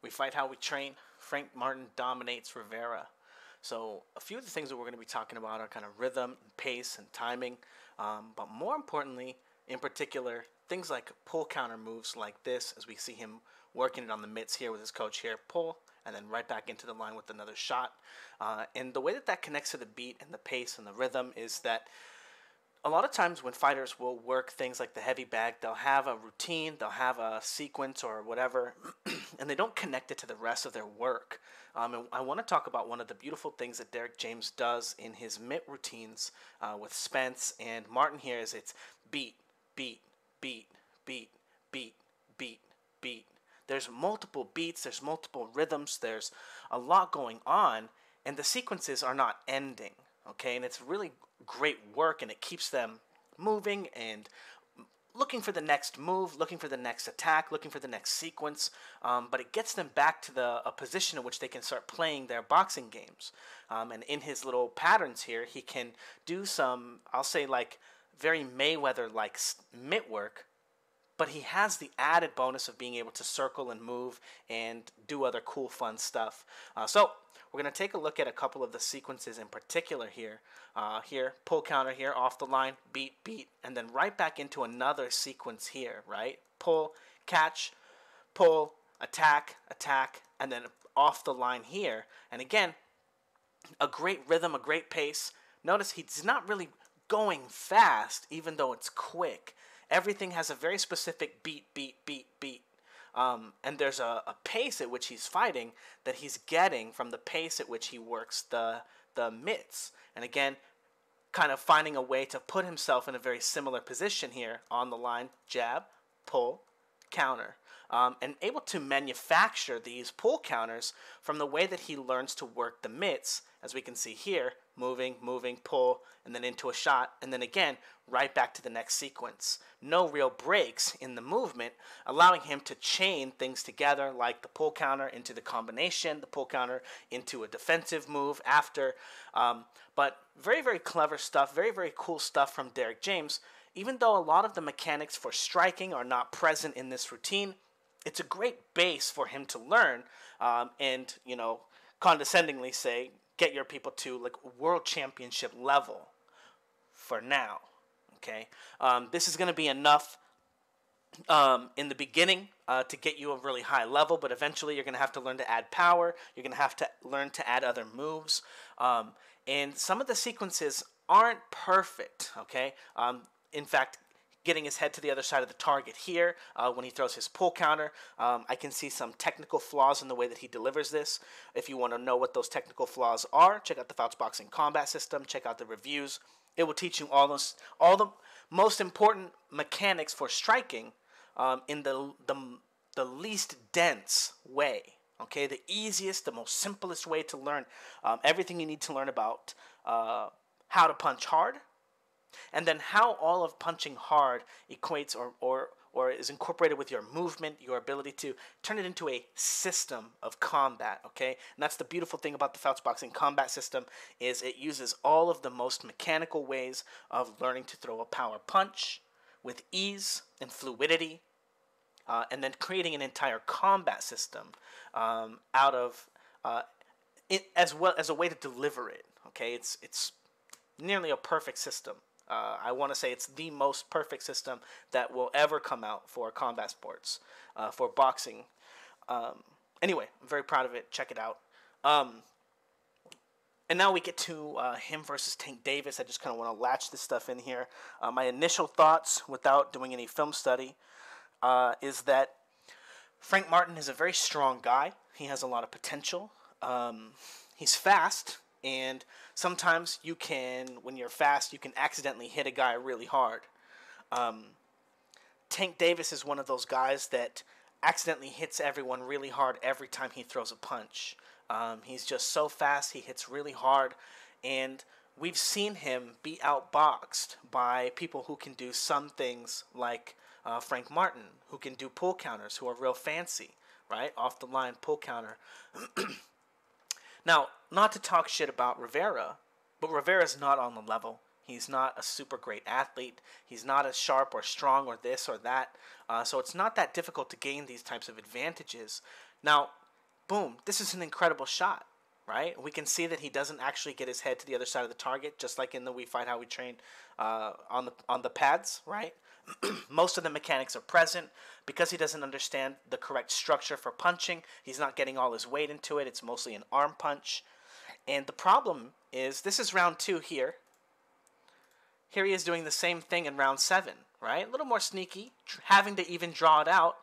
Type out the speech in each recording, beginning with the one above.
We fight how we train. Frank Martin dominates Rivera. So a few of the things that we're going to be talking about are kind of rhythm, and pace, and timing. But more importantly, in particular, things like pull counter moves like this, as we see him working it on the mitts here with his coach here, pull, and then right back into the line with another shot. And the way that that connects to the beat and the pace and the rhythm is that a lot of times when fighters will work things like the heavy bag, they'll have a routine, they'll have a sequence or whatever, and they don't connect it to the rest of their work. And I want to talk about one of the beautiful things that Derek James does in his mitt routines with Spence and Martin here is it's beat, beat, beat, beat, beat, beat, beat. There's multiple beats, there's multiple rhythms, there's a lot going on, and the sequences are not ending. Okay, and it's really great work, and it keeps them moving and looking for the next move, looking for the next attack, looking for the next sequence. But it gets them back to a position in which they can start playing their boxing games. And in his little patterns here, he can do some, I'll say, like very Mayweather-like mitt work. But he has the added bonus of being able to circle and move and do other cool, fun stuff. So we're going to take a look at a couple of the sequences in particular here. Here, pull counter here, off the line, beat, beat, and then right back into another sequence here, right? Pull, catch, pull, attack, attack, and then off the line here. And again, a great rhythm, a great pace. Notice he's not really going fast, even though it's quick. Everything has a very specific beat, beat, beat, beat. And there's a pace at which he's fighting that he's getting from the pace at which he works the mitts. And again, kind of finding a way to put himself in a very similar position here on the line, jab, pull, counter. And able to manufacture these pull counters from the way that he learns to work the mitts, as we can see here, moving, moving, pull, and then into a shot, and then again, right back to the next sequence. No real breaks in the movement, allowing him to chain things together like the pull counter into the combination, the pull counter into a defensive move after. But very, very clever stuff, very, very cool stuff from Derek James. Even though a lot of the mechanics for striking are not present in this routine, it's a great base for him to learn and, you know, condescendingly say, get your people to like world championship level for now. Okay, this is going to be enough in the beginning to get you a really high level, but eventually you're going to have to learn to add power. You're going to have to learn to add other moves, and some of the sequences aren't perfect. Okay, in fact, getting his head to the other side of the target here when he throws his pull counter. I can see some technical flaws in the way that he delivers this. If you want to know what those technical flaws are, check out the Fouts Boxing Combat System. Check out the reviews. It will teach you all the most important mechanics for striking in the least dense way. Okay, the easiest, the most simplest way to learn everything you need to learn about how to punch hard, and then how all of punching hard equates or is incorporated with your movement, your ability to turn it into a system of combat, okay? And that's the beautiful thing about the Fouts Boxing Combat System is it uses all of the most mechanical ways of learning to throw a power punch with ease and fluidity, and then creating an entire combat system out of it, as well as a way to deliver it, okay? It's nearly a perfect system. I want to say it's the most perfect system that will ever come out for combat sports, for boxing. Anyway, I'm very proud of it. Check it out. And now we get to him versus Tank Davis. I just kind of want to latch this stuff in here. My initial thoughts, without doing any film study, is that Frank Martin is a very strong guy. He has a lot of potential. He's fast. And sometimes you can, when you're fast, you can accidentally hit a guy really hard. Tank Davis is one of those guys that accidentally hits everyone really hard every time he throws a punch. He's just so fast, he hits really hard, and we've seen him be outboxed by people who can do some things like Frank Martin, who can do pull counters, who are real fancy, right? Off the line pull counter. Now, not to talk shit about Rivera, but Rivera's not on the level. He's not a super great athlete. He's not as sharp or strong or this or that. So it's not that difficult to gain these types of advantages. Now, boom, this is an incredible shot, right? We can see that he doesn't actually get his head to the other side of the target, just like in the We Fight How We Train on the pads, right? Most of the mechanics are present. Because he doesn't understand the correct structure for punching, he's not getting all his weight into it. It's mostly an arm punch. And the problem is, this is round 2 here. Here he is doing the same thing in round 7, right? A little more sneaky, having to even draw it out,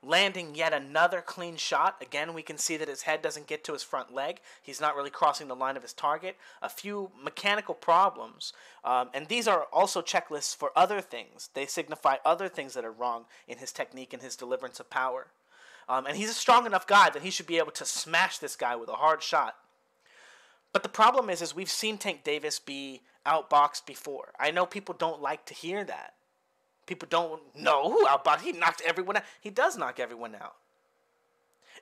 landing yet another clean shot. Again, we can see that his head doesn't get to his front leg. He's not really crossing the line of his target. A few mechanical problems. And these are also checklists for other things. They signify other things that are wrong in his technique and his deliverance of power. And he's a strong enough guy that he should be able to smash this guy with a hard shot. But the problem is we've seen Tank Davis be outboxed before. I know people don't like to hear that. People don't know who outboxed. He knocked everyone out. He does knock everyone out.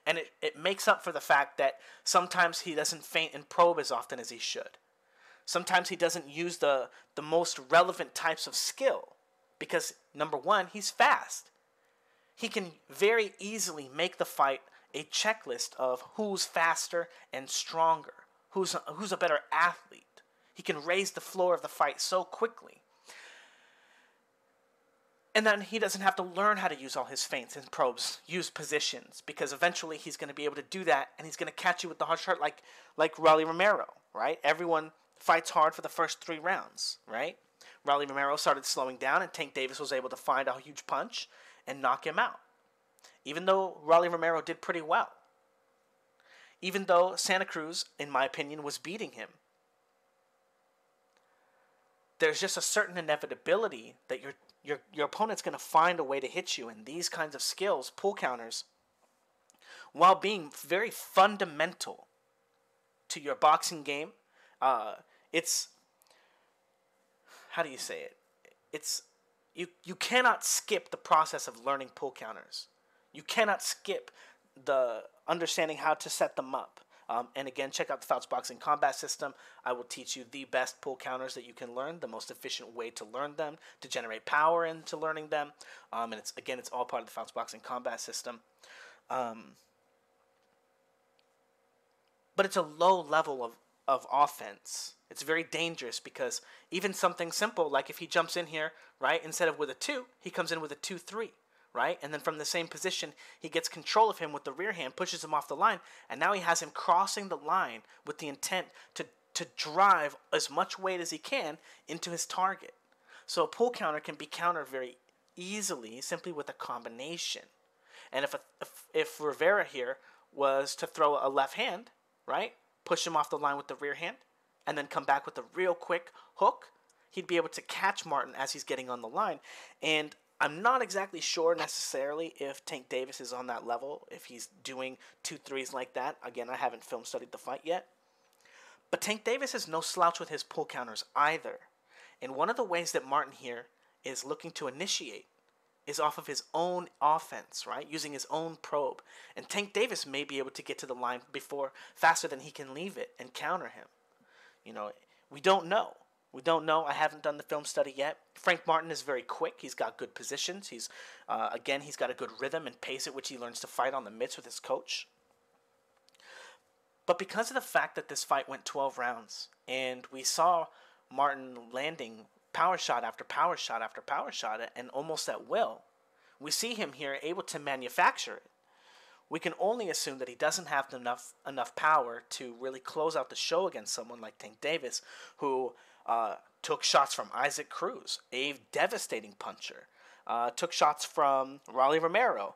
And it makes up for the fact that sometimes he doesn't feint and probe as often as he should. Sometimes he doesn't use the most relevant types of skill. Because, number one, he's fast. He can very easily make the fight a checklist of who's faster and stronger. Who's a better athlete. He can raise the floor of the fight so quickly. And then he doesn't have to learn how to use all his feints and probes, use positions, because eventually he's going to be able to do that, and he's going to catch you with the hard shot like Rolly Romero, right? Everyone fights hard for the first 3 rounds, right? Rolly Romero started slowing down, and Tank Davis was able to find a huge punch and knock him out. Even though Rolly Romero did pretty well. Even though Santa Cruz, in my opinion, was beating him. There's just a certain inevitability that your opponent's going to find a way to hit you in these kinds of skills, pull counters, while being very fundamental to your boxing game. It's, how do you say it? It's, you cannot skip the process of learning pull counters. You cannot skip the understanding how to set them up. And again, check out the Fouts Boxing Combat System. I will teach you the best pull counters that you can learn, the most efficient way to learn them, to generate power into learning them. And it's all part of the Fouts Boxing Combat System. But it's a low level of offense. It's very dangerous because even something simple, like if he jumps in here, right, instead of with a 2, he comes in with a 2-3. Right? And then from the same position, he gets control of him with the rear hand, pushes him off the line, and now he has him crossing the line with the intent to drive as much weight as he can into his target. So a pull counter can be countered very easily simply with a combination. And if Rivera here was to throw a left hand, right, push him off the line with the rear hand, and then come back with a real quick hook, he'd be able to catch Martin as he's getting on the line. And I'm not exactly sure necessarily if Tank Davis is on that level, if he's doing 2-3s like that. Again, I haven't film studied the fight yet. But Tank Davis is no slouch with his pull counters either. And one of the ways that Martin here is looking to initiate is off of his own offense, right? Using his own probe. And Tank Davis may be able to get to the line faster than he can leave it and counter him. You know, we don't know. We don't know. I haven't done the film study yet. Frank Martin is very quick. He's got good positions. He's got a good rhythm and pace at which he learns to fight on the mitts with his coach. But because of the fact that this fight went 12 rounds, and we saw Martin landing power shot after power shot after power shot, and almost at will, we see him here able to manufacture it. We can only assume that he doesn't have enough power to really close out the show against someone like Tank Davis, who took shots from Isaac Cruz, a devastating puncher. Took shots from Rolly Romero,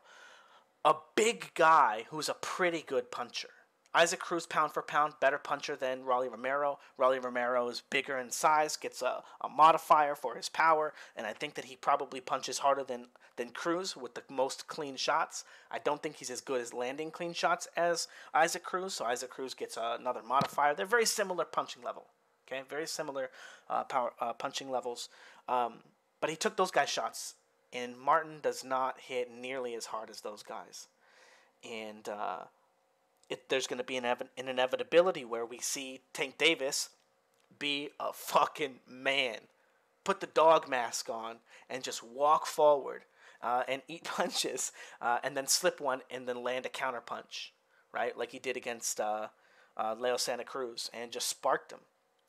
a big guy who's a pretty good puncher. Isaac Cruz, pound for pound, better puncher than Rolly Romero. Rolly Romero is bigger in size, gets a modifier for his power, and I think that he probably punches harder than Cruz with the most clean shots. I don't think he's as good as landing clean shots as Isaac Cruz, so Isaac Cruz gets another modifier. They're very similar punching level. Okay, very similar punching levels. But he took those guys' shots, and Martin does not hit nearly as hard as those guys. And there's going to be an inevitability where we see Tank Davis be a fucking man. Put the dog mask on and just walk forward and eat punches and then slip one and then land a counter punch. right? Like he did against Leo Santa Cruz, and just sparked him.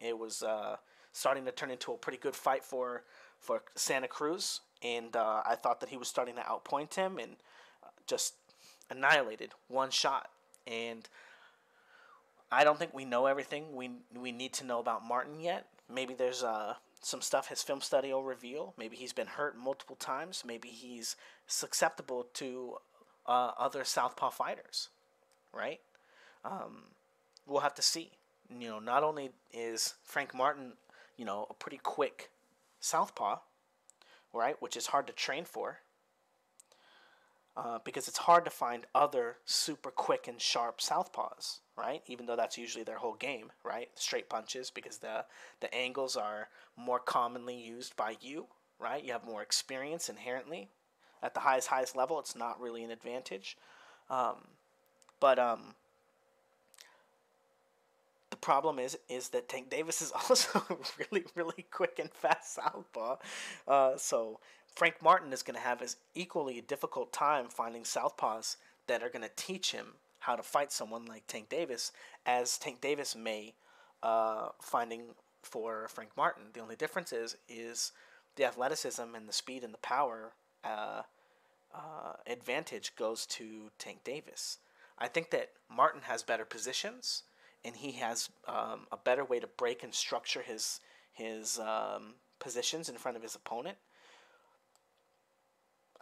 It was starting to turn into a pretty good fight for Santa Cruz, and I thought that he was starting to outpoint him and just annihilated one shot. And I don't think we know everything we need to know about Martin yet. Maybe there's some stuff his film study will reveal. Maybe he's been hurt multiple times. Maybe he's susceptible to other southpaw fighters, right? We'll have to see. Not only is Frank Martin, a pretty quick southpaw, right, which is hard to train for, because it's hard to find other super quick and sharp southpaws, right? Even though that's usually their whole game, right? Straight punches, because the angles are more commonly used by you, right? You have more experience inherently. At the highest level, it's not really an advantage. But the problem is that Tank Davis is also really, really quick and fast southpaw. So Frank Martin is going to have as equally a difficult time finding southpaws that are going to teach him how to fight someone like Tank Davis as Tank Davis may finding for Frank Martin. The only difference is the athleticism and the speed and the power advantage goes to Tank Davis. I think that Martin has better positions, and he has a better way to break and structure his positions in front of his opponent.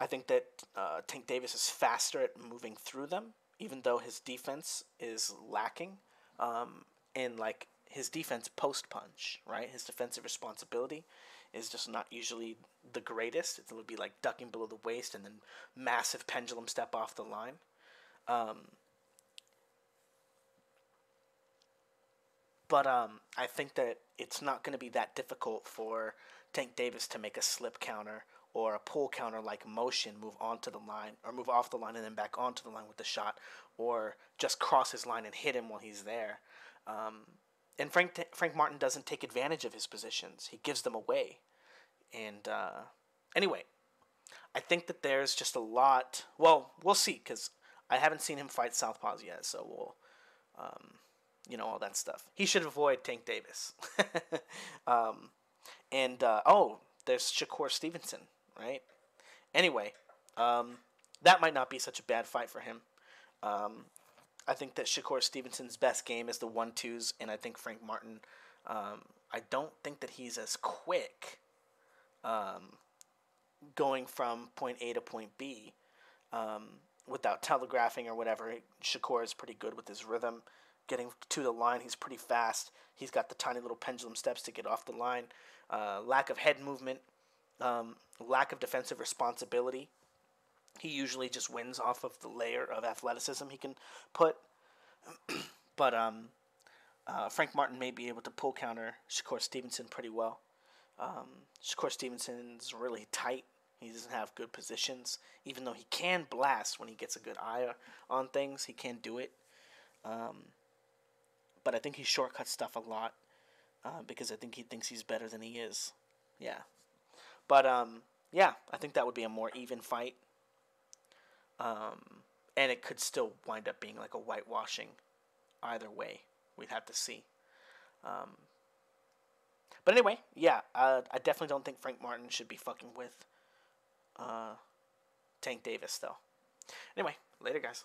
I think that Tank Davis is faster at moving through them, even though his defense is lacking in like his defense post punch, right? His defensive responsibility is just not usually the greatest. It would be like ducking below the waist and then massive pendulum step off the line. But I think that it's not going to be that difficult for Tank Davis to make a slip counter or a pull counter like motion, move onto the line or move off the line and then back onto the line with the shot, or just cross his line and hit him while he's there. And Frank Martin doesn't take advantage of his positions. He gives them away. And anyway, I think that there's just a lot. Well, we'll see, because I haven't seen him fight southpaws yet, so we'll all that stuff. He should avoid Tank Davis. There's Shakur Stevenson, right? Anyway, that might not be such a bad fight for him. I think that Shakur Stevenson's best game is the 1-2s, and I think Frank Martin, I don't think that he's as quick going from point A to point B without telegraphing or whatever. Shakur is pretty good with his rhythm. Getting to the line, he's pretty fast. He's got the tiny little pendulum steps to get off the line. Lack of head movement, lack of defensive responsibility. He usually just wins off of the layer of athleticism he can put. But Frank Martin may be able to pull counter Shakur Stevenson pretty well. Shakur Stevenson's really tight. He doesn't have good positions. Even though he can blast when he gets a good eye on things, he can do it. But I think he shortcuts stuff a lot because I think he thinks he's better than he is. Yeah. But, I think that would be a more even fight. And it could still wind up being like a whitewashing either way. We'd have to see. But anyway, I definitely don't think Frank Martin should be fucking with Tank Davis, though. Anyway, later, guys.